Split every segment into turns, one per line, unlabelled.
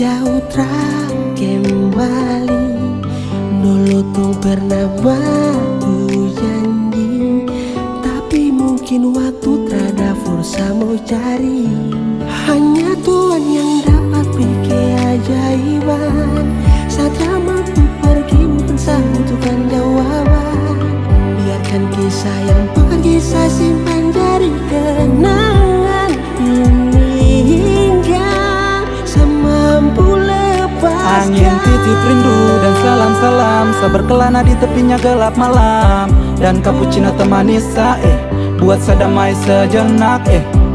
jauh terak kembali. Dulu tuh pernah aku janji, tapi mungkin waktu terada fursa mau cari. Hanya Tuhan yang dapat bikin ajaiban. Saat mampu pergi mungkin saya butuhkan jawaban. Biarkan kisah yang pergi saya simpan jadi kenangan ini hingga semampu lepaskan.
Angin titip rindu dan salam-salam, sabar kelana di tepinya gelap malam. Dan cappuccino temani buat sadamai sejenak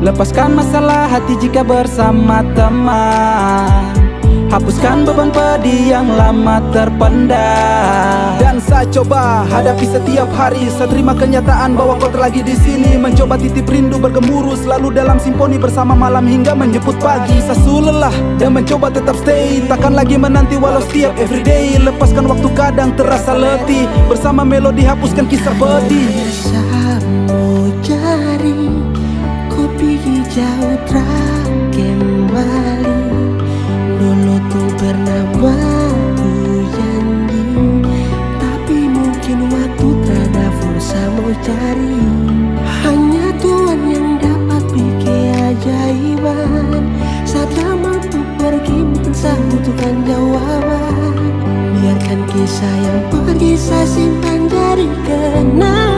lepaskan masalah hati jika bersama teman. Hapuskan beban pedih yang lama terpendam. Dan saya coba hadapi setiap hari. Saya terima kenyataan bahwa kau lagi di sini. Mencoba titip rindu bergemuruh selalu dalam simponi bersama malam hingga menjemput pagi. Saya lelah dan mencoba tetap stay. Takkan lagi menanti walau setiap everyday. Lepaskan waktu kadang terasa letih. Bersama melodi hapuskan kisah pedih.
Mau cari kopi hijau terak kembali. Dulu tuh pernah aku janji, tapi mungkin waktu terada fursa mau cari. Hanya Tuhan yang dapat bikin ajaiban. Saat mampu pergi mungkin saya butuhkan jawaban. Biarkan kisah yang pergi saya simpan jadi kenangan.